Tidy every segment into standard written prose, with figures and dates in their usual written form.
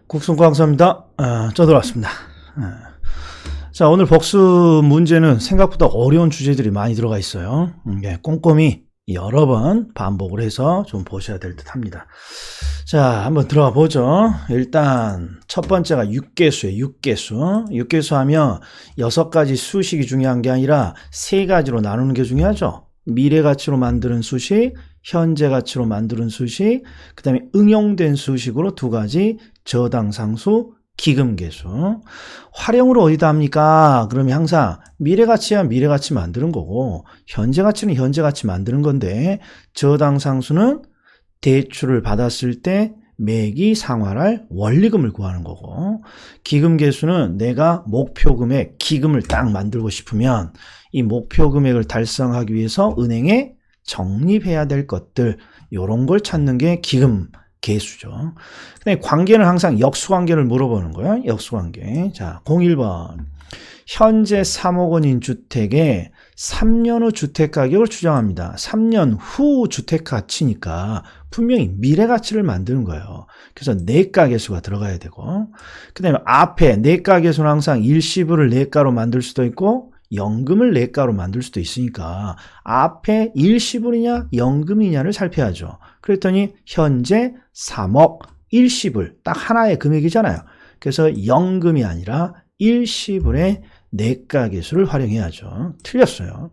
국sun과학사입니다. 들어왔습니다. 자, 오늘 복수 문제는 생각보다 어려운 주제들이 많이 들어가 있어요. 꼼꼼히 여러 번 반복을 해서 좀 보셔야 될 듯 합니다. 자, 한번 들어가 보죠. 일단 첫 번째가 육계수예요. 육계수. 육계수 하면 6가지 수식이 중요한 게 아니라 3가지로 나누는 게 중요하죠. 미래가치로 만드는 수식, 현재가치로 만드는 수식, 그 다음에 응용된 수식으로 2가지, 저당상수, 기금계수. 활용을 어디다 합니까? 그러면 항상 미래가치야 미래가치 만드는 거고, 현재가치는 현재가치 만드는 건데, 저당상수는 대출을 받았을 때 매기 상환할 원리금을 구하는 거고, 기금계수는 내가 목표금액, 기금을 딱 만들고 싶으면 이 목표금액을 달성하기 위해서 은행에 적립해야 될 것들, 요런 걸 찾는 게 기금계수죠. 근데 관계는 항상 역수관계를 물어보는 거예요. 역수관계. 자, 01번. 현재 3억 원인 주택에 3년 후 주택가격을 추정합니다. 3년 후 주택가치니까 분명히 미래가치를 만드는 거예요. 그래서 내가계수가 들어가야 되고, 그 다음에 앞에 내가계수는 항상 일시불을 내가로 만들 수도 있고 연금을 내가로 만들 수도 있으니까 앞에 일시불이냐 연금이냐를 살펴야죠. 그랬더니 현재 3억 일시불 딱 하나의 금액이잖아요. 그래서 연금이 아니라 일시불의 내가계수를 활용해야죠. 틀렸어요.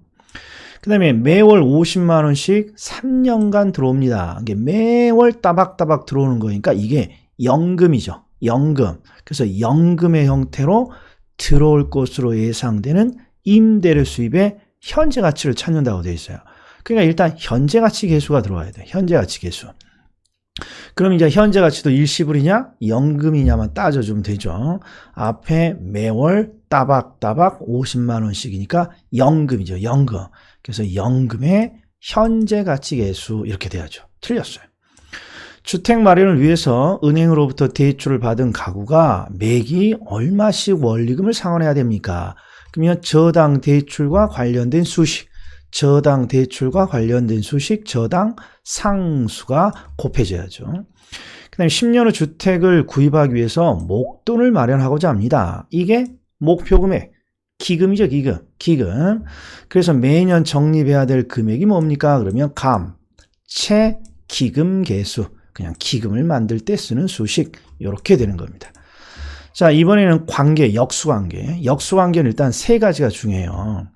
그 다음에 매월 50만 원씩 3년간 들어옵니다. 이게 매월 따박따박 들어오는 거니까 이게 연금이죠. 연금. 그래서 연금의 형태로 들어올 것으로 예상되는 임대료 수입의 현재 가치를 찾는다고 되어 있어요. 그러니까 일단 현재 가치 계수가 들어와야 돼. 현재 가치 계수. 그럼 이제 현재 가치도 일시불이냐 연금이냐만 따져주면 되죠. 앞에 매월 따박따박 50만 원씩이니까 연금이죠. 연금. 그래서 연금의 현재 가치 계수 이렇게 돼야죠. 틀렸어요. 주택 마련을 위해서 은행으로부터 대출을 받은 가구가 매기 얼마씩 원리금을 상환해야 됩니까? 그러면 저당 대출과 관련된 수식, 저당 대출과 관련된 수식, 저당 상수가 곱해져야죠. 그 다음에 10년 후 주택을 구입하기 위해서 목돈을 마련하고자 합니다. 이게 목표금액, 기금이죠. 기금. 그래서 매년 적립해야 될 금액이 뭡니까? 그러면 채 기금계수, 그냥 기금을 만들 때 쓰는 수식, 이렇게 되는 겁니다. 자, 이번에는 관계, 역수관계. 역수관계는 일단 3가지가 중요해요.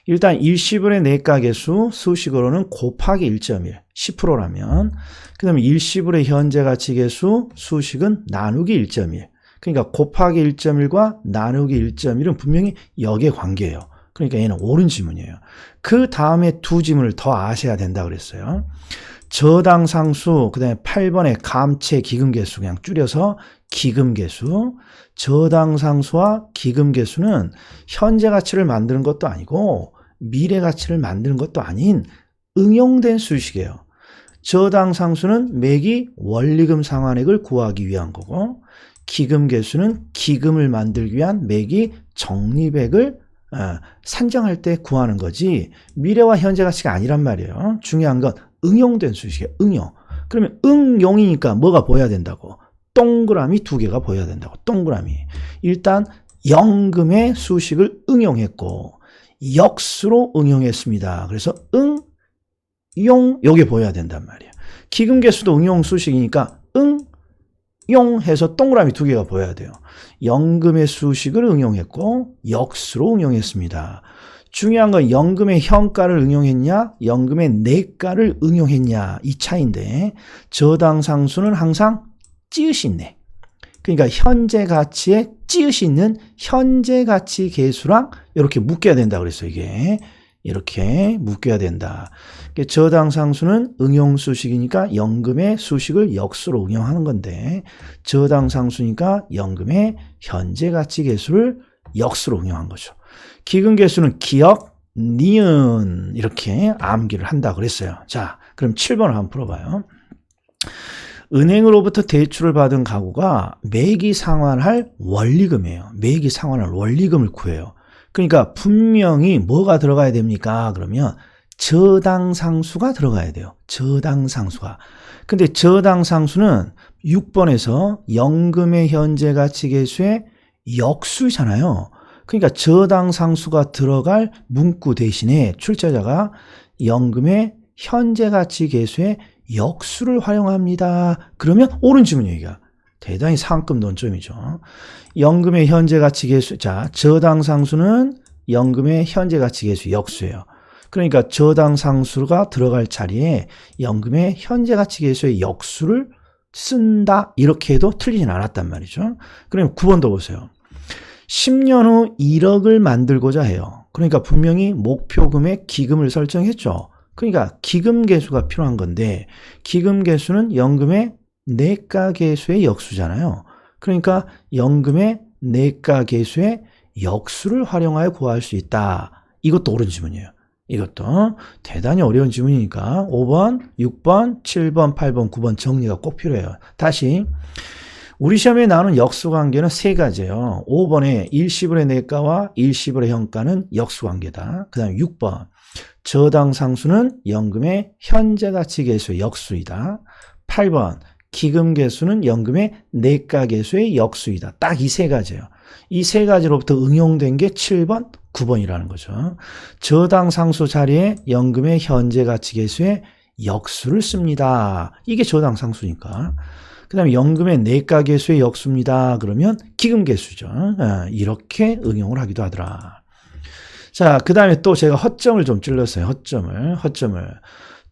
일단 일시불의 내가계수, 수식으로는 곱하기 1.1, 10%라면, 그 다음에 일시불의 현재가치계수, 수식은 나누기 1.1. 그러니까 곱하기 1.1과 나누기 1.1은 분명히 역의 관계예요. 그러니까 얘는 옳은 지문이에요. 그 다음에 2 지문을 더 아셔야 된다 그랬어요. 저당상수, 그 다음에 8번의 감채 기금계수, 그냥 줄여서 기금계수. 저당상수와 기금계수는 현재 가치를 만드는 것도 아니고 미래 가치를 만드는 것도 아닌 응용된 수식이에요. 저당상수는 매기 원리금 상환액을 구하기 위한 거고, 기금계수는 기금을 만들기 위한 매기 적립액을 산정할 때 구하는 거지 미래와 현재 가치가 아니란 말이에요. 중요한 건 응용된 수식이에요. 응용. 그러면 응용이니까 뭐가 보여야 된다고? 동그라미 2개가 보여야 된다고. 동그라미. 일단 연금의 수식을 응용했고 역수로 응용했습니다. 그래서 응용 요게 보여야 된단 말이에요. 기금계수도 응용 수식이니까 응용해서 동그라미 2개가 보여야 돼요. 연금의 수식을 응용했고 역수로 응용했습니다. 중요한 건 연금의 현가를 응용했냐 연금의 내가를 응용했냐 이 차이인데, 저당상수는 항상 찌읒이 있네. 그러니까 현재 가치에 찌읒이 있는 현재 가치 계수랑 이렇게 묶여야 된다 그랬어요. 이게 이렇게 묶여야 된다. 저당상수는 응용수식이니까 연금의 수식을 역수로 응용하는 건데, 저당상수니까 연금의 현재 가치 계수를 역수로 응용한 거죠. 기금계수는 기역, 니은 이렇게 암기를 한다 그랬어요. 자, 그럼 7번을 한번 풀어봐요. 은행으로부터 대출을 받은 가구가 매기 상환할 원리금이에요. 매기 상환할 원리금을 구해요. 그러니까 분명히 뭐가 들어가야 됩니까? 그러면 저당상수가 들어가야 돼요. 저당상수가. 근데 저당상수는 6번에서 연금의 현재 가치 계수의 역수잖아요. 그러니까 저당 상수가 들어갈 문구 대신에 출제자가 연금의 현재 가치 계수의 역수를 활용합니다. 그러면 옳은 지문이에요. 여기가. 대단히 상급 논점이죠. 연금의 현재 가치 계수. 자, 저당 상수는 연금의 현재 가치 계수 역수예요. 그러니까 저당 상수가 들어갈 자리에 연금의 현재 가치 계수의 역수를 쓴다. 이렇게 해도 틀리진 않았단 말이죠. 그럼 9번 더 보세요. 10년 후 1억을 만들고자 해요. 그러니까 분명히 목표 금액 기금을 설정했죠. 그러니까 기금 계수가 필요한 건데 기금 계수는 연금의 내가 계수의 역수잖아요. 그러니까 연금의 내가 계수의 역수를 활용하여 구할 수 있다. 이것도 옳은 지문이에요. 이것도 대단히 어려운 지문이니까 5번, 6번, 7번, 8번, 9번 정리가 꼭 필요해요. 다시 우리 시험에 나오는 역수관계는 세 가지예요. 5번에 일시불의 내가와 일시불의 현가는 역수관계다. 그 다음에 6번 저당 상수는 연금의 현재 가치 계수의 역수이다. 8번 기금 계수는 연금의 내가 계수의 역수이다. 딱 이 세 가지예요. 이 세 가지로부터 응용된 게 7번, 9번이라는 거죠. 저당 상수 자리에 연금의 현재 가치 계수의 역수를 씁니다. 이게 저당 상수니까. 그 다음에 연금의 내가 계수의 역수입니다. 그러면 기금 계수죠. 이렇게 응용을 하기도 하더라. 자, 그 다음에 또 제가 허점을 좀 찔렀어요. 허점을.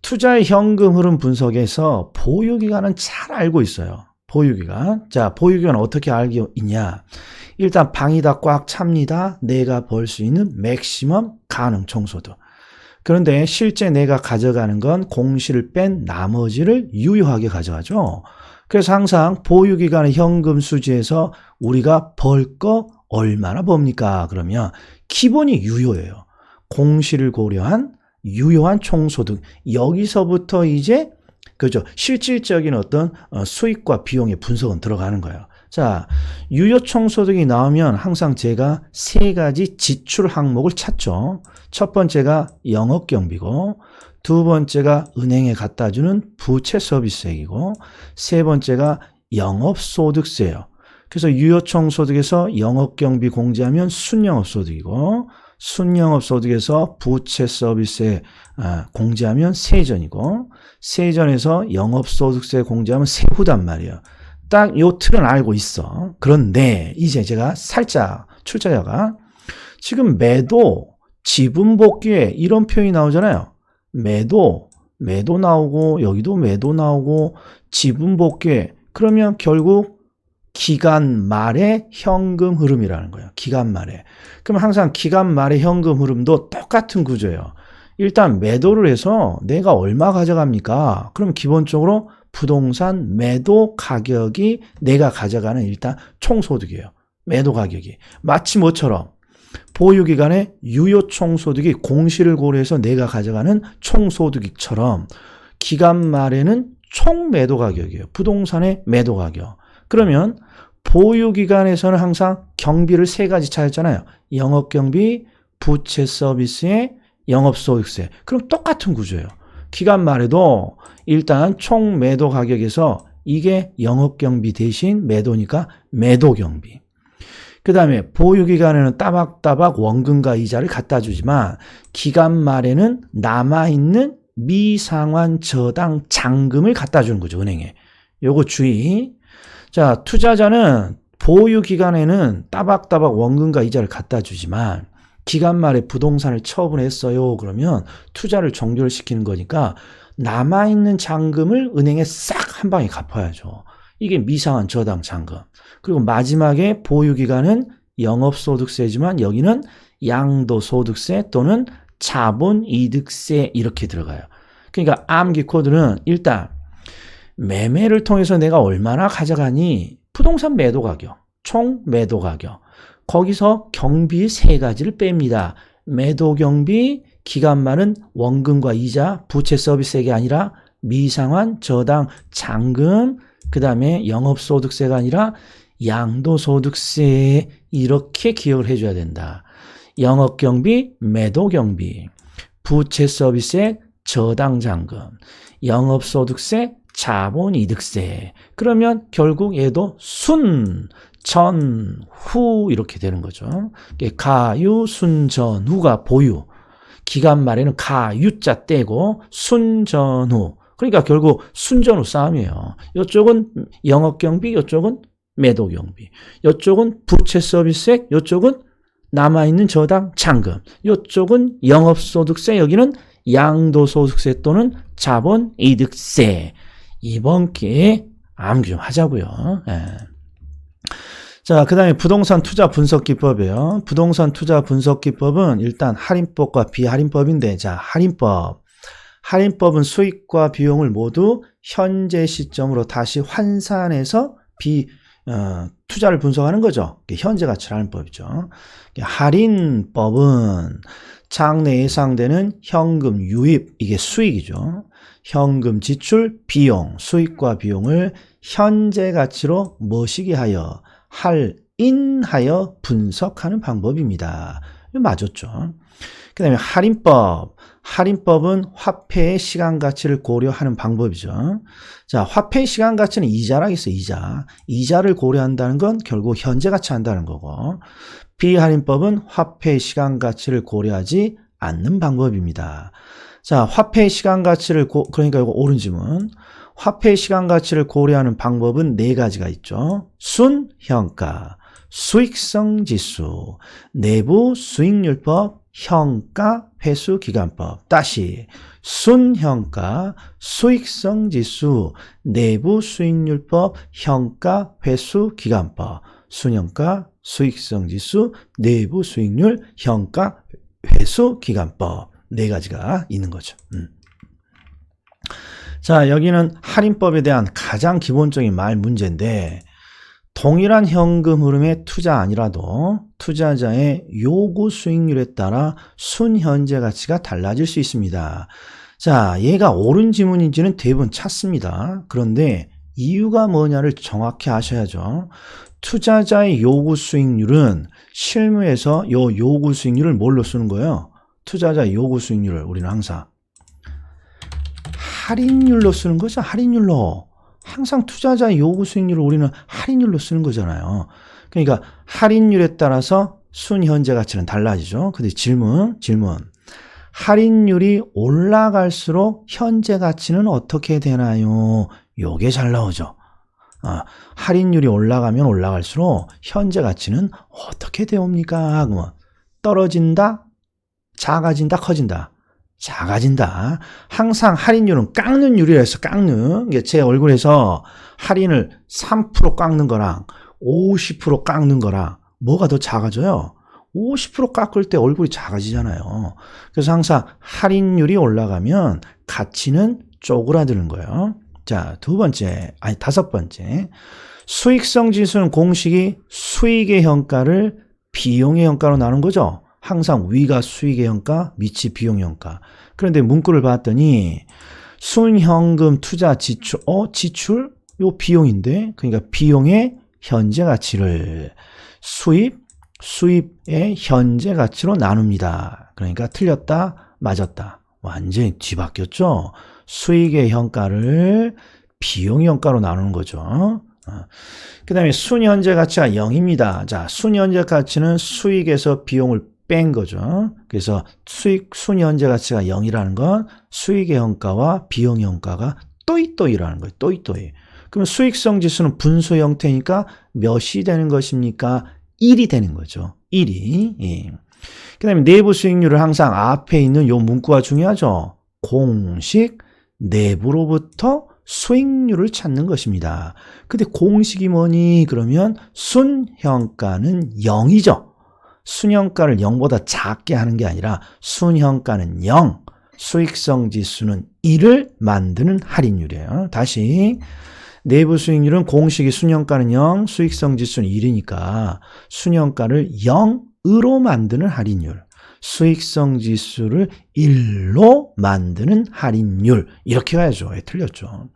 투자의 현금 흐름 분석에서 보유기간은 잘 알고 있어요. 보유기간. 자, 보유기간 어떻게 알고 있냐. 일단 방이 다 꽉 찹니다. 내가 벌 수 있는 맥시멈 가능 총소득. 그런데 실제 내가 가져가는 건 공시를 뺀 나머지를 유효하게 가져가죠. 그래서 항상 보유기간의 현금 수지에서 우리가 벌 거 얼마나 법니까? 그러면 기본이 유효예요. 공시를 고려한 유효한 총소득. 여기서부터 이제 그죠? 실질적인 어떤 수익과 비용의 분석은 들어가는 거예요. 자, 유효 총소득이 나오면 항상 제가 세 가지 지출 항목을 찾죠. 첫 번째가 영업경비고, 두 번째가 은행에 갖다 주는 부채 서비스액이고, 세 번째가 영업소득세예요. 그래서 유효 총소득에서 영업경비 공제하면 순영업소득이고, 순영업소득에서 부채 서비스에 공제하면 세전이고, 세전에서 영업소득세 공제하면 세후단 말이에요. 딱 요 틀은 알고 있어. 그런데 이제 제가 살짝 출제자가 지금 매도, 지분복귀에 이런 표현이 나오잖아요. 매도 나오고 여기도 매도 나오고 지분복귀에 그러면 결국 기간 말의 현금 흐름이라는 거예요. 기간 말에. 그럼 항상 기간 말의 현금 흐름도 똑같은 구조예요. 일단 매도를 해서 내가 얼마 가져갑니까? 그럼 기본적으로 부동산 매도 가격이 내가 가져가는 일단 총소득이에요. 매도 가격이. 마치 뭐처럼 보유기간에 유효 총소득이 공시를 고려해서 내가 가져가는 총소득처럼 기간 말에는 총 매도 가격이에요. 부동산의 매도 가격. 그러면 보유기간에서는 항상 경비를 세 가지 찾았잖아요. 영업경비, 부채 서비스의 영업소득세. 그럼 똑같은 구조예요. 기간 말에도 일단 총 매도 가격에서 이게 영업경비 대신 매도니까 매도경비. 그 다음에 보유기간에는 따박따박 원금과 이자를 갖다 주지만 기간 말에는 남아있는 미상환 저당 잔금을 갖다 주는 거죠. 은행에. 요거 주의. 자, 투자자는 보유기간에는 따박따박 원금과 이자를 갖다 주지만 기간 말에 부동산을 처분했어요. 그러면 투자를 종결시키는 거니까 남아있는 잔금을 은행에 싹 한 방에 갚아야죠. 이게 미상환 저당 잔금. 그리고 마지막에 보유기간은 영업소득세지만 여기는 양도소득세 또는 자본이득세 이렇게 들어가요. 그러니까 암기 코드는 일단 매매를 통해서 내가 얼마나 가져가니 부동산 매도 가격, 총 매도 가격. 거기서 경비 세 가지를 뺍니다. 매도 경비, 기간 말은 원금과 이자, 부채 서비스액이 아니라 미상환 저당 잔금, 그 다음에 영업소득세가 아니라 양도소득세 이렇게 기억을 해줘야 된다. 영업경비, 매도경비, 부채 서비스액, 저당 잔금, 영업소득세, 자본이득세. 그러면 결국 얘도 순, 전, 후 이렇게 되는 거죠. 가유, 순, 전, 후가 보유. 기간 말에는 가유자 떼고 순, 전, 후. 그러니까 결국 순전후 싸움이에요. 이쪽은 영업경비, 이쪽은 매도경비. 이쪽은 부채 서비스액, 이쪽은 남아있는 저당 잔금. 이쪽은 영업소득세, 여기는 양도소득세 또는 자본이득세. 이번 기회에 암기 좀 하자고요. 예. 자, 그 다음에 부동산 투자 분석 기법이에요. 부동산 투자 분석 기법은 일단 할인법과 비할인법인데, 자, 할인법. 할인법은 수익과 비용을 모두 현재 시점으로 다시 환산해서 투자를 분석하는 거죠. 현재 가치를 하는 법이죠. 할인법은 장래 예상되는 현금 유입, 이게 수익이죠. 현금 지출, 비용, 수익과 비용을 현재 가치로 모시게 하여 할인하여 분석하는 방법입니다. 이거 맞았죠. 그 다음에 할인법. 할인법은 화폐의 시간 가치를 고려하는 방법이죠. 자, 화폐의 시간 가치는 이자라 했어요. 이자. 이자를 고려한다는 건 결국 현재 가치 한다는 거고, 비할인법은 화폐의 시간 가치를 고려하지 않는 방법입니다. 자, 화폐의 시간 가치를 그러니까 이거 옳은 지문. 화폐의 시간 가치를 고려하는 방법은 네 가지가 있죠. 순현가, 수익성 지수, 내부 수익률법, 현가 회수 기간법. 다시 순현가, 수익성 지수, 내부 수익률법, 현가 회수 기간법. 순현가, 수익성 지수, 내부 수익률, 현가 회수 기간법. 네 가지가 있는 거죠. 자, 여기는 할인법에 대한 가장 기본적인 말 문제인데, 동일한 현금 흐름의 투자 아니라도 투자자의 요구 수익률에 따라 순현재 가치가 달라질 수 있습니다. 자, 얘가 옳은 지문인지는 대부분 찾습니다. 그런데 이유가 뭐냐를 정확히 아셔야죠. 투자자의 요구 수익률은 실무에서 요 요구 수익률을 뭘로 쓰는 거예요? 투자자의 요구 수익률을 우리는 항상 할인율로 쓰는 거죠. 할인율로. 항상 투자자의 요구 수익률을 우리는 할인율로 쓰는 거잖아요. 그러니까 할인율에 따라서 순현재 가치는 달라지죠. 근데 질문. 할인율이 올라갈수록 현재 가치는 어떻게 되나요? 요게 잘 나오죠. 할인율이 올라가면 올라갈수록 현재 가치는 어떻게 되옵니까? 떨어진다? 작아진다? 커진다? 작아진다. 항상 할인율은 깎는 율이라 해서 깎는, 제 얼굴에서 할인을 3% 깎는 거랑 50% 깎는 거랑 뭐가 더 작아져요? 50% 깎을 때 얼굴이 작아지잖아요. 그래서 항상 할인율이 올라가면 가치는 쪼그라드는 거예요. 자, 다섯 번째. 수익성 지수는 공식이 수익의 현가를 비용의 현가로 나눈 거죠. 항상 위가 수익의 현가, 밑이 비용의 현가. 그런데 문구를 봤더니 순현금 투자 지출, 지출? 요 비용인데, 그러니까 비용의 현재 가치를 수입의 현재 가치로 나눕니다. 그러니까 틀렸다, 맞았다. 완전히 뒤바뀌었죠. 수익의 현가를 비용의 현가로 나누는 거죠. 그 다음에 순현재 가치가 0입니다. 자, 순현재 가치는 수익에서 비용을 뺀 거죠. 그래서 순현재 가치가 0이라는 건 수익의 현가와 비용의 현가가 또이또이라는 거예요. 또이또이. 그럼 수익성 지수는 분수 형태니까 몇이 되는 것입니까? 1이 되는 거죠. 1이. 예. 그 다음에 내부 수익률을 항상 앞에 있는 요 문구가 중요하죠. 공식 내부로부터 수익률을 찾는 것입니다. 근데 공식이 뭐니? 그러면 순현가는 0이죠. 순현가를 0보다 작게 하는 게 아니라 순현가는 0, 수익성 지수는 1을 만드는 할인율이에요. 다시 내부 수익률은 공식이 순현가는 0, 수익성 지수는 1이니까 순현가를 0으로 만드는 할인율, 수익성 지수를 1로 만드는 할인율. 이렇게 가야죠. 틀렸죠.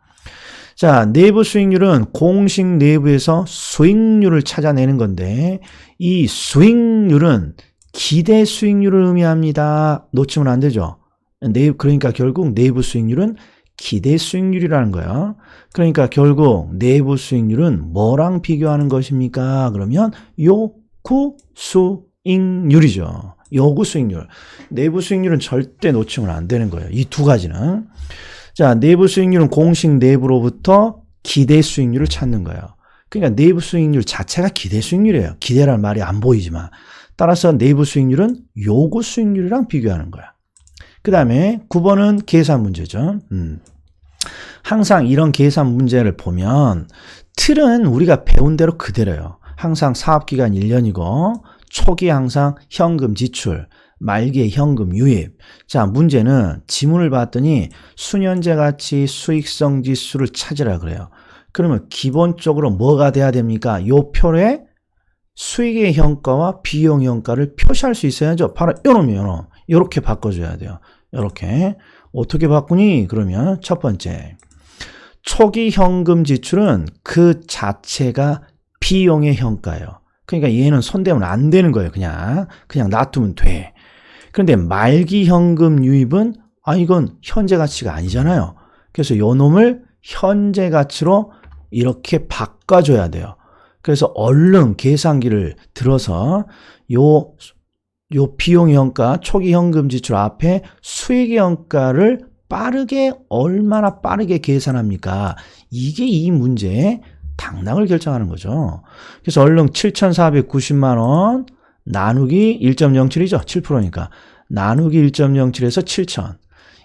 자, 내부 수익률은 공식 내부에서 수익률을 찾아내는 건데 이 수익률은 기대 수익률을 의미합니다. 놓치면 안 되죠. 그러니까 결국 내부 수익률은 기대 수익률이라는 거야. 그러니까 결국 내부 수익률은 뭐랑 비교하는 것입니까? 그러면 요구 수익률이죠. 요구 수익률. 내부 수익률은 절대 놓치면 안 되는 거예요. 이 두 가지는. 자, 내부 수익률은 공식 내부로부터 기대 수익률을 찾는 거예요. 그러니까 내부 수익률 자체가 기대 수익률이에요. 기대란 말이 안 보이지만. 따라서 내부 수익률은 요구 수익률이랑 비교하는 거야. 그 다음에 9번은 계산 문제죠. 항상 이런 계산 문제를 보면 틀은 우리가 배운 대로 그대로예요. 항상 사업기간 1년이고 초기에 항상 현금 지출, 말기에 현금 유입. 자, 문제는 지문을 봤더니 순현재 가치 수익성 지수를 찾으라 그래요. 그러면 기본적으로 뭐가 돼야 됩니까? 요 표에 수익의 현가와 비용 현가를 표시할 수 있어야죠. 바로 요놈이요. 요렇게 바꿔줘야 돼요. 요렇게. 어떻게 바꾸니? 그러면 첫 번째. 초기 현금 지출은 그 자체가 비용의 현가예요. 그러니까 얘는 손대면 안 되는 거예요. 그냥 놔두면 돼. 그런데 말기 현금 유입은 이건 현재 가치가 아니잖아요. 그래서 요 놈을 현재 가치로 이렇게 바꿔줘야 돼요. 그래서 얼른 계산기를 들어서 요 비용 현가, 초기 현금 지출 앞에 수익 현가를 얼마나 빠르게 계산합니까? 이게 이 문제의 당락을 결정하는 거죠. 그래서 얼른 7,490만 원 나누기 1.07이죠. 7%니까. 나누기 1.07에서 7,000.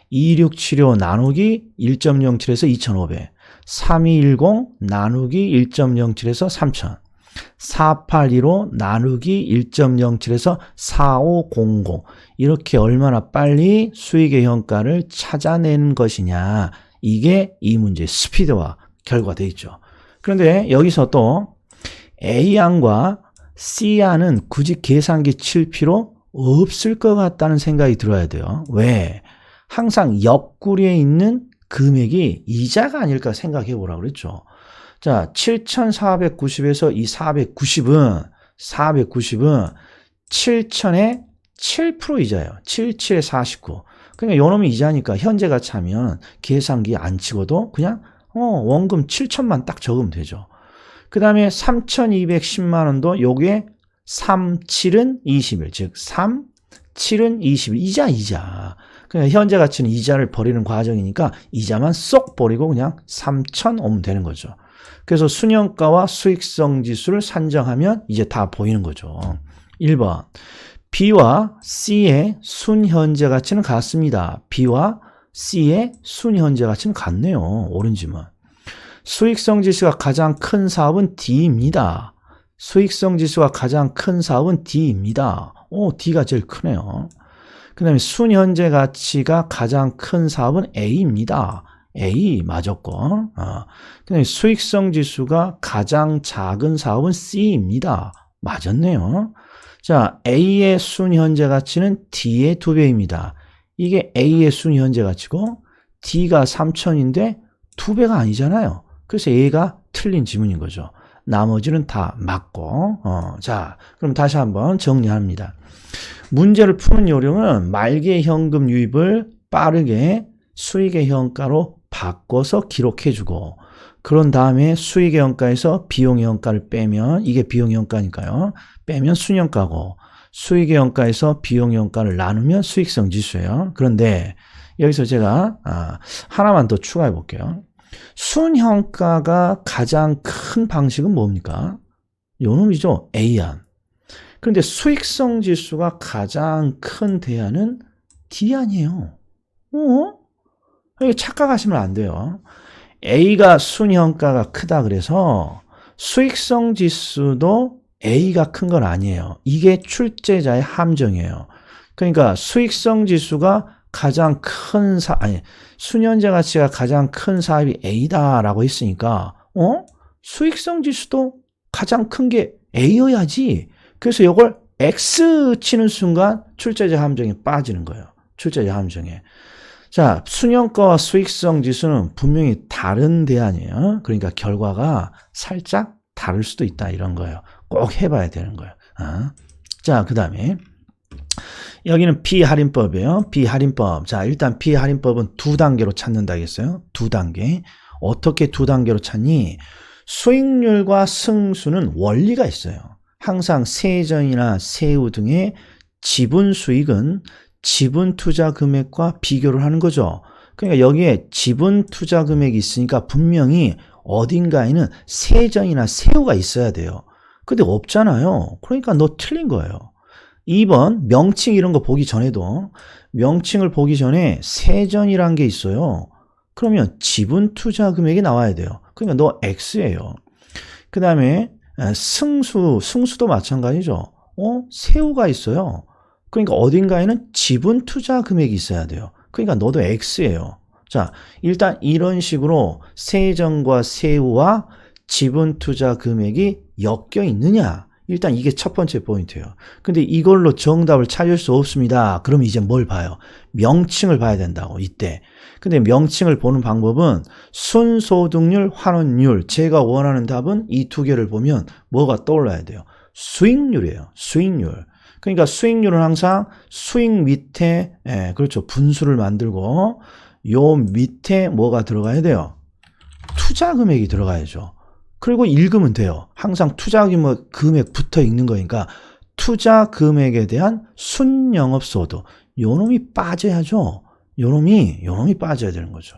2675 나누기 1.07에서 2,500. 3210 나누기 1.07에서 3,000. 4815 나누기 1.07에서 4500. 이렇게 얼마나 빨리 수익의 현가를 찾아내는 것이냐. 이게 이 문제의 스피드와 결과되어 있죠. 그런데 여기서 또 A안과 C안은 굳이 계산기 칠 필요 없을 것 같다는 생각이 들어야 돼요. 왜? 항상 옆구리에 있는 금액이 이자가 아닐까 생각해 보라고 그랬죠. 자, 7,490에서 이 490은 7,000에 7% 이자예요. 77에 49. 그러니까 요놈이 이자니까 현재 가치 하면 계산기 안 치고도 그냥 원금 7천만 딱 적으면 되죠. 그 다음에 3,210만 원도 요게 3, 7은 21. 즉 3, 7은 21. 이자. 그러니까 현재 가치는 이자를 버리는 과정이니까 이자만 쏙 버리고 그냥 3,000 오면 되는 거죠. 그래서 순현가와 수익성 지수를 산정하면 이제 다 보이는 거죠. 1번. B와 C의 순현재 가치는 같습니다. B와 C의 순현재 가치는 같네요. 오른지만. 수익성 지수가 가장 큰 사업은 D입니다. 수익성 지수가 가장 큰 사업은 D입니다. D가 제일 크네요. 그 다음에 순현재 가치가 가장 큰 사업은 A입니다. A 맞았고. 그 다음에 수익성 지수가 가장 작은 사업은 C입니다. 맞았네요. 자, A의 순현재 가치는 D의 2배입니다. 이게 A의 순현재 가치고 D가 3,000인데 2배가 아니잖아요. 그래서 A가 틀린 지문인 거죠. 나머지는 다 맞고. 자, 그럼 다시 한번 정리합니다. 문제를 푸는 요령은 말기의 현금 유입을 빠르게 수익의 현가로 바꿔서 기록해주고, 그런 다음에 수익의 현가에서 비용의 현가를 빼면, 이게 비용의 현가니까요. 빼면 순현가고, 수익의 현가에서 비용의 현가를 나누면 수익성 지수예요. 그런데 여기서 제가 하나만 더 추가해 볼게요. 순현가가 가장 큰 방식은 뭡니까? 요놈이죠. A안. 그런데 수익성 지수가 가장 큰 대안은 D안이에요. 이게 착각하시면 안 돼요. A가 순현가가 크다 그래서 수익성 지수도 A가 큰 건 아니에요. 이게 출제자의 함정이에요. 그러니까 수익성 지수가 가장 큰 순현재 가치가 가장 큰 사업이 A다라고 했으니까 수익성 지수도 가장 큰 게 A여야지. 그래서 이걸 X 치는 순간 출제자 함정에 빠지는 거예요. 출제자 함정에. 자, 순현가와 수익성 지수는 분명히 다른 대안이에요. 그러니까 결과가 살짝 다를 수도 있다 이런 거예요. 꼭 해봐야 되는 거예요. 자, 그 다음에 여기는 비할인법이에요. 비할인법. 자, 일단 비할인법은 두 단계로 찾는다 했어요. 두 단계. 어떻게 두 단계로 찾니? 수익률과 승수는 원리가 있어요. 항상 세전이나 세후 등의 지분 수익은 지분 투자 금액과 비교를 하는 거죠. 그러니까 여기에 지분 투자 금액이 있으니까 분명히 어딘가에는 세전이나 세후가 있어야 돼요. 근데 없잖아요. 그러니까 너 틀린 거예요. 2번 명칭 이런 거 보기 전에도 명칭을 보기 전에 세전이란 게 있어요. 그러면 지분 투자 금액이 나와야 돼요. 그러니까 너 X예요. 그 다음에 승수도 마찬가지죠. 세후가 있어요. 그러니까 어딘가에는 지분 투자 금액이 있어야 돼요. 그러니까 너도 X예요. 자, 일단 이런 식으로 세전과 세후와 지분 투자 금액이 엮여 있느냐? 일단 이게 첫 번째 포인트예요. 근데 이걸로 정답을 찾을 수 없습니다. 그럼 이제 뭘 봐요? 명칭을 봐야 된다고, 이때. 근데 명칭을 보는 방법은 순소득률, 환원율. 제가 원하는 답은 이 두 개를 보면 뭐가 떠올라야 돼요? 수익률이에요. 수익률. 그러니까 수익률은 항상 수익 밑에, 그렇죠. 분수를 만들고 요 밑에 뭐가 들어가야 돼요? 투자 금액이 들어가야죠. 그리고 읽으면 돼요. 항상 투자 금액 붙어 읽는 거니까 투자 금액에 대한 순영업소득. 요 놈이 빠져야죠. 요 놈이 빠져야 되는 거죠.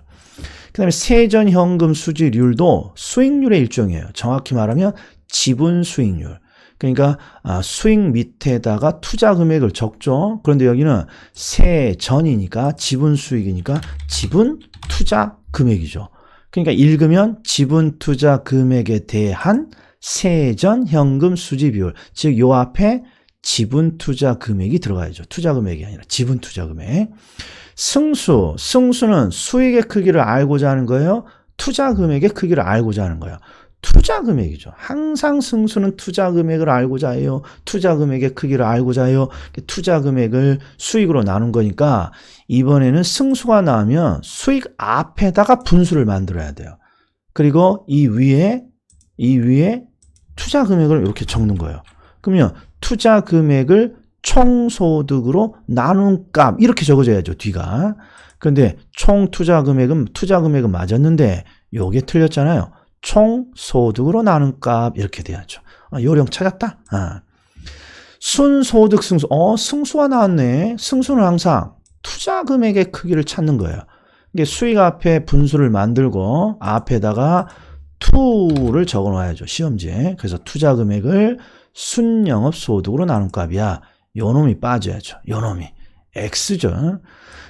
그 다음에 세전현금 수지률도 수익률의 일종이에요. 정확히 말하면 지분 수익률. 그러니까 수익 밑에다가 투자 금액을 적죠. 그런데 여기는 세전이니까 지분 수익이니까 지분 투자 금액이죠. 그러니까 읽으면 지분 투자 금액에 대한 세전 현금 수지 비율. 즉 요 앞에 지분 투자 금액이 들어가야죠. 투자 금액이 아니라 지분 투자 금액. 승수는 수익의 크기를 알고자 하는 거예요. 투자 금액의 크기를 알고자 하는 거예요. 투자 금액이죠. 항상 승수는 투자 금액을 알고자 해요. 투자 금액의 크기를 알고자 해요. 투자 금액을 수익으로 나눈 거니까 이번에는 승수가 나오면 수익 앞에다가 분수를 만들어야 돼요. 그리고 이 위에 투자 금액을 이렇게 적는 거예요. 그러면 투자 금액을 총소득으로 나눈 값 이렇게 적어줘야죠. 뒤가. 그런데 총 투자 금액은 맞았는데 요게 틀렸잖아요. 총소득으로 나눈 값 이렇게 돼야죠. 요령 찾았다. 순소득 승수. 승수가 나왔네. 승수는 항상 투자 금액의 크기를 찾는 거예요. 이게 수익 앞에 분수를 만들고 앞에다가 투를 적어 놔야죠. 시험지에. 그래서 투자 금액을 순영업소득으로 나눈 값이야. 요 놈이 빠져야죠. 요 놈이. X죠.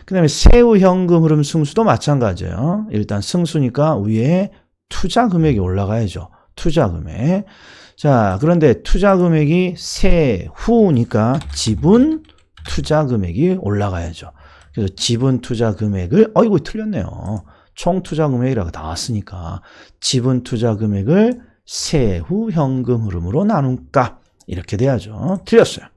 그 다음에 세후 현금 흐름 승수도 마찬가지예요. 일단 승수니까 위에 투자 금액이 올라가야죠. 투자 금액. 자, 그런데 투자 금액이 세후니까 지분 투자 금액이 올라가야죠. 그래서 지분 투자 금액을, 이거 틀렸네요. 총 투자 금액이라고 나왔으니까 지분 투자 금액을 세후 현금 흐름으로 나눈 값. 이렇게 돼야죠. 틀렸어요.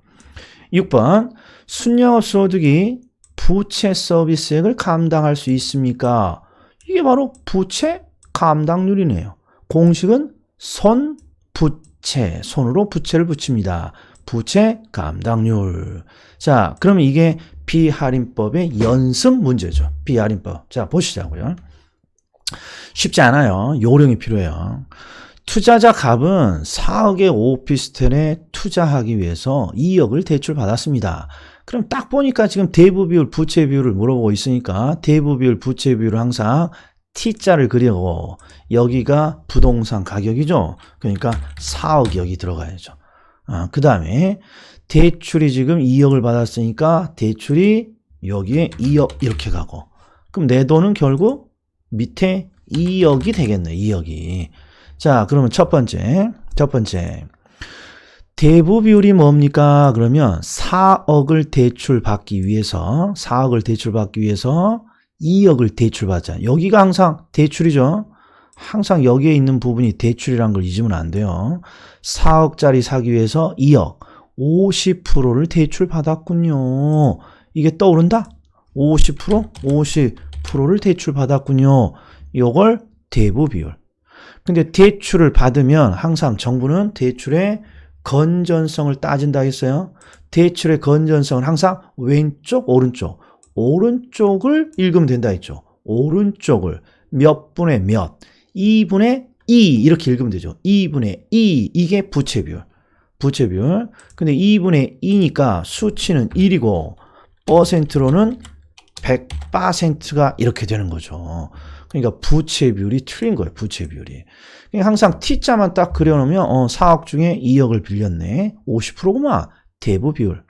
6번. 순영업 소득이 부채 서비스액을 감당할 수 있습니까? 이게 바로 부채 감당률이네요. 공식은 손부채, 손으로 부채를 붙입니다. 부채 감당률. 자, 그럼 이게 비할인법의 연습 문제죠. 비할인법. 자, 보시자고요. 쉽지 않아요. 요령이 필요해요. 투자자 갑은 4억의 오피스텔에 투자하기 위해서 2억을 대출받았습니다. 그럼 딱 보니까 지금 대부 비율, 부채 비율을 물어보고 있으니까 대부 비율, 부채 비율을 항상 T자를 그리고 여기가 부동산 가격이죠. 그러니까 4억 여기 들어가야죠. 그 다음에 대출이 지금 2억을 받았으니까 대출이 여기에 2억 이렇게 가고 그럼 내 돈은 결국 밑에 2억이 되겠네. 2억이. 자, 그러면 첫 번째 대부 비율이 뭡니까? 그러면 4억을 대출받기 위해서 2억을 대출받자. 여기가 항상 대출이죠. 항상 여기에 있는 부분이 대출이라는 걸 잊으면 안 돼요. 4억짜리 사기 위해서 2억 50%를 대출받았군요. 이게 떠오른다? 50%를 대출받았군요. 이걸 대부 비율. 근데 대출을 받으면 항상 정부는 대출의 건전성을 따진다 했어요. 대출의 건전성은 항상 왼쪽, 오른쪽을 읽으면 된다 했죠. 오른쪽을 몇 분의 몇, 2분의 2 이렇게 읽으면 되죠. 2분의 2 이게 부채 비율. 근데 2분의 2니까 수치는 1이고 퍼센트로는 100%가 이렇게 되는 거죠. 그러니까 부채 비율이 틀린 거예요. 부채 비율이. 그러니까 항상 T자만 딱 그려놓으면 4억 중에 2억을 빌렸네. 50%구만. 대부 비율.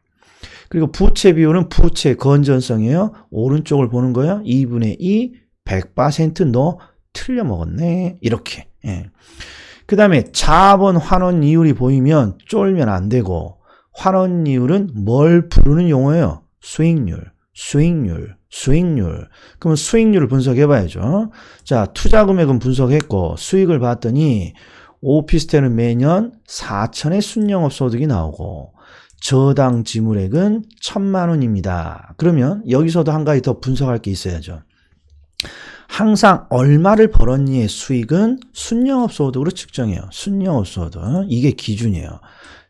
그리고 부채 비율은 부채 건전성이에요. 오른쪽을 보는 거예요. 2분의 2, 100% 틀려 먹었네. 이렇게. 예. 그 다음에 자본 환원이율이 보이면 쫄면 안 되고, 환원이율은 뭘 부르는 용어예요? 수익률. 그러면 수익률을 분석해 봐야죠. 자, 투자 금액은 분석했고, 수익을 봤더니, 오피스텔은 매년 4천의 순영업 소득이 나오고, 저당 지물액은 1,000만 원입니다. 그러면 여기서도 한 가지 더 분석할 게 있어야죠. 항상 얼마를 벌었니의 수익은 순영업 소득으로 측정해요. 순영업 소득. 이게 기준이에요.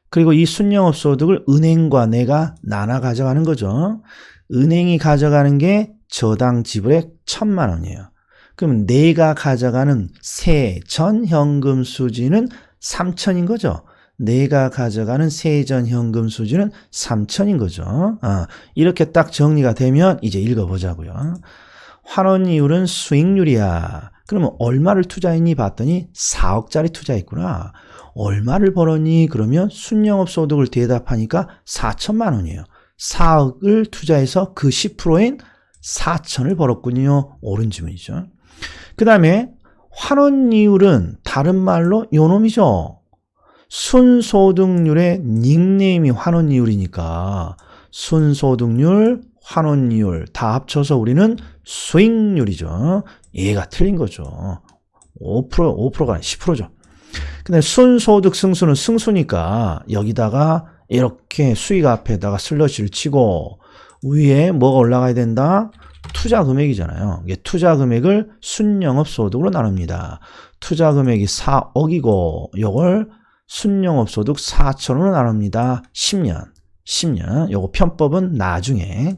그리고 이 순영업 소득을 은행과 내가 나눠 가져가는 거죠. 은행이 가져가는 게 저당 지불액 1,000만 원이에요. 그럼 내가 가져가는 세전 현금 수지는 3천인 거죠. 내가 가져가는 세전 현금 수지는 3천인 거죠. 이렇게 딱 정리가 되면 이제 읽어보자고요. 환원이율은 수익률이야. 그러면 얼마를 투자했니 봤더니 4억짜리 투자했구나. 얼마를 벌었니? 그러면 순영업 소득을 대답하니까 4천만 원이에요. 4억을 투자해서 그 10%인 4천을 벌었군요. 옳은 지문이죠. 그 다음에 환원이율은 다른 말로 요놈이죠. 순소득률의 닉네임이 환원이율이니까 순소득률, 환원이율 다 합쳐서 우리는 수익률이죠. 얘가 틀린 거죠. 5%가 아니라 10%죠. 근데 순소득 승수는 승수니까 여기다가 이렇게 수익 앞에다가 슬러시를 치고 위에 뭐가 올라가야 된다? 투자 금액이잖아요. 이게 투자 금액을 순영업 소득으로 나눕니다. 투자 금액이 4억이고 요걸 순영업 소득 4천으로 나눕니다. 10년. 요거 편법은 나중에.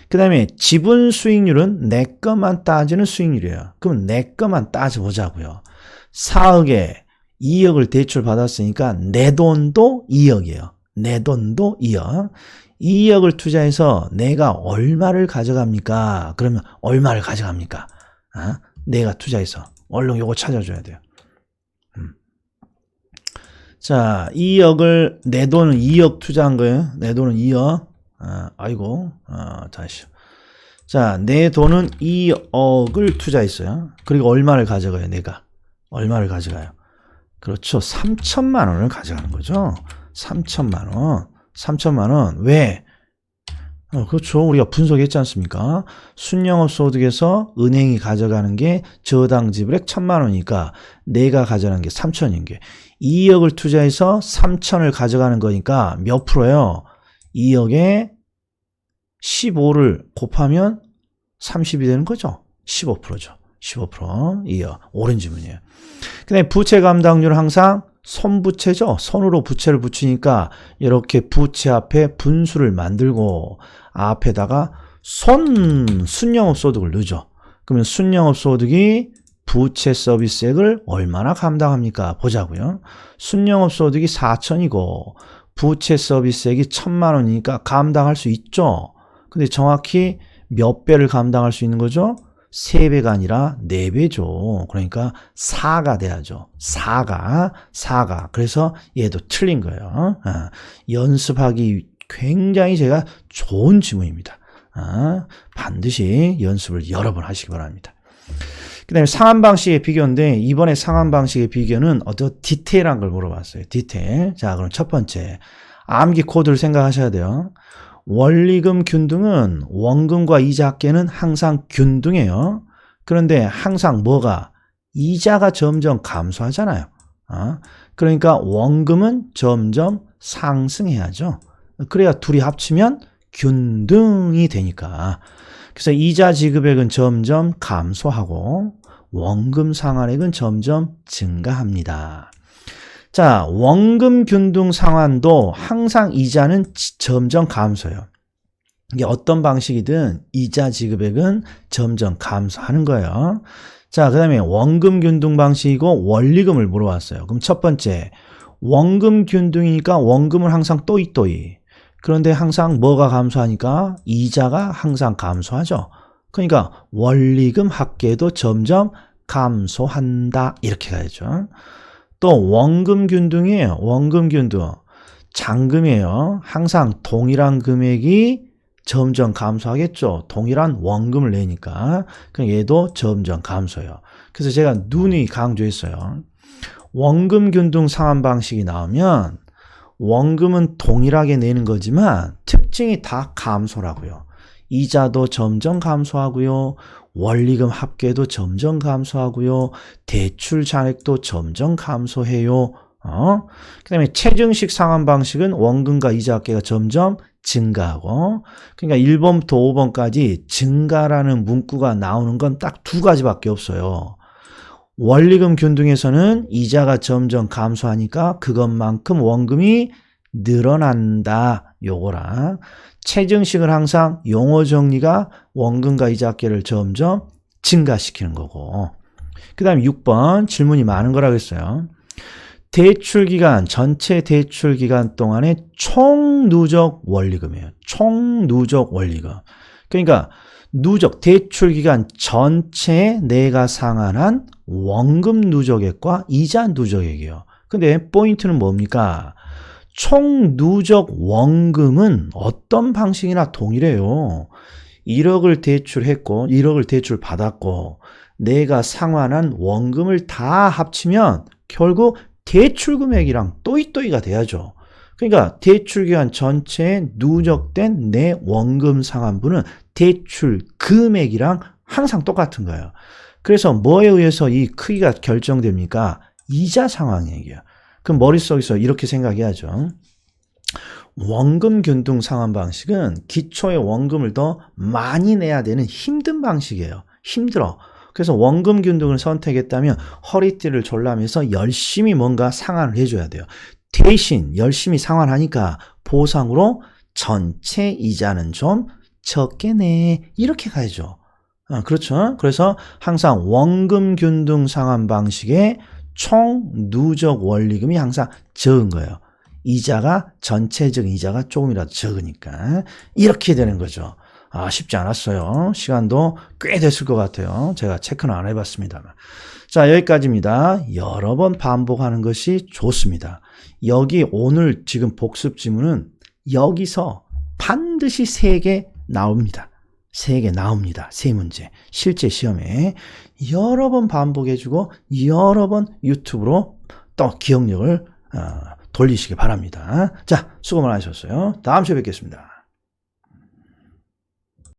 그 다음에 지분 수익률은 내 것만 따지는 수익률이에요. 그럼 내 것만 따져보자고요. 4억에 2억을 대출 받았으니까 내 돈도 2억이에요. 내 돈도 2억. 2억을 투자해서 내가 얼마를 가져갑니까? 그러면 얼마를 가져갑니까? 내가 투자해서. 얼른 요거 찾아줘야 돼요. 자, 2억을, 내 돈은 2억 투자한 거예요. 내 돈은 2억. 다시. 자, 내 돈은 2억을 투자했어요. 그리고 얼마를 가져가요, 내가? 얼마를 가져가요? 그렇죠. 3천만 원을 가져가는 거죠. 3천만 원. 3천만 원. 왜? 그렇죠. 우리가 분석했지 않습니까? 순영업 소득에서 은행이 가져가는 게 저당 지불액 1,000만 원이니까 내가 가져가는 게 3천인 게 2억을 투자해서 3천을 가져가는 거니까 몇 프로예요? 2억에 15를 곱하면 30이 되는 거죠. 15%죠. 15%. 2억. 옳은 질문이에요. 그 다음에 부채 감당률은 항상 손부채죠. 손으로 부채를 붙이니까 이렇게 부채 앞에 분수를 만들고 앞에다가 순영업 소득을 넣죠. 그러면 순영업 소득이 부채 서비스액을 얼마나 감당합니까? 보자고요. 순영업 소득이 4천이고 부채 서비스액이 1,000만 원이니까 감당할 수 있죠. 근데 정확히 몇 배를 감당할 수 있는 거죠? 3배가 아니라 4배죠. 그러니까 4가 돼야죠. 4가. 그래서 얘도 틀린 거예요. 연습하기 굉장히 제가 좋은 지문입니다. 반드시 연습을 여러 번 하시기 바랍니다. 그 다음에 상한 방식의 비교인데 이번에 상한 방식의 비교는 어떤 디테일한 걸 물어봤어요. 디테일. 자, 그럼 첫 번째 암기 코드를 생각하셔야 돼요. 원리금 균등은 원금과 이자 합계는 항상 균등해요. 그런데 항상 뭐가? 이자가 점점 감소하잖아요. 그러니까 원금은 점점 상승해야죠. 그래야 둘이 합치면 균등이 되니까. 그래서 이자 지급액은 점점 감소하고 원금 상환액은 점점 증가합니다. 자, 원금 균등 상환도 항상 이자는 점점 감소해요. 이게 어떤 방식이든 이자 지급액은 점점 감소하는 거예요. 자, 그 다음에 원금 균등 방식이고 원리금을 물어봤어요. 그럼 첫 번째, 원금 균등이니까 원금은 항상 또이또이. 그런데 항상 뭐가 감소하니까 이자가 항상 감소하죠. 그러니까 원리금 합계도 점점 감소한다. 이렇게 가야죠. 또 원금 균등이에요. 원금 균등. 잔금이에요. 항상 동일한 금액이 점점 감소하겠죠. 동일한 원금을 내니까. 그러니까 얘도 점점 감소해요. 그래서 제가 누누이 강조했어요. 원금 균등 상환 방식이 나오면 원금은 동일하게 내는 거지만 특징이 다 감소라고요. 이자도 점점 감소하고요. 원리금 합계도 점점 감소하고요. 대출 잔액도 점점 감소해요. 그 다음에 체증식 상환 방식은 원금과 이자 합계가 점점 증가하고, 그러니까 1번부터 5번까지 증가라는 문구가 나오는 건 딱 두 가지밖에 없어요. 원리금 균등에서는 이자가 점점 감소하니까 그것만큼 원금이 늘어난다. 요거랑 체증식은 항상 용어 정리가 원금과 이자 합계를 점점 증가시키는 거고. 그 다음에 6번 질문이 많은 거라고 했어요. 대출기간, 전체 대출기간 동안의 총 누적 원리금이에요. 총 누적 원리금. 그러니까 누적, 대출기간 전체에 내가 상환한 원금 누적액과 이자 누적액이에요. 근데 포인트는 뭡니까? 총 누적 원금은 어떤 방식이나 동일해요. 1억을 대출했고 1억을 대출받았고 내가 상환한 원금을 다 합치면 결국 대출 금액이랑 또이또이가 돼야죠. 그러니까 대출기간 전체에 누적된 내 원금 상환분은 대출 금액이랑 항상 똑같은 거예요. 그래서 뭐에 의해서 이 크기가 결정됩니까? 이자 상환액이에요. 그럼 머릿속에서 이렇게 생각해야죠. 원금 균등 상환 방식은 기초의 원금을 더 많이 내야 되는 힘든 방식이에요. 힘들어. 그래서 원금 균등을 선택했다면 허리띠를 졸라매서 열심히 뭔가 상환을 해줘야 돼요. 대신 열심히 상환하니까 보상으로 전체 이자는 좀 적게 내. 이렇게 가야죠. 그렇죠. 그래서 항상 원금 균등 상환 방식의 총 누적 원리금이 항상 적은 거예요. 이자가 전체적인 이자가 조금이라도 적으니까 이렇게 되는 거죠. 쉽지 않았어요. 시간도 꽤 됐을 것 같아요. 제가 체크는 안 해봤습니다만. 자, 여기까지입니다. 여러 번 반복하는 것이 좋습니다. 여기 오늘 지금 복습 지문은 여기서 반드시 3개 나옵니다. 3개 나옵니다. 3문제. 실제 시험에 여러 번 반복해주고 여러 번 유튜브로 또 기억력을 돌리시기 바랍니다. 자, 수고 많으셨어요. 다음 주에 뵙겠습니다.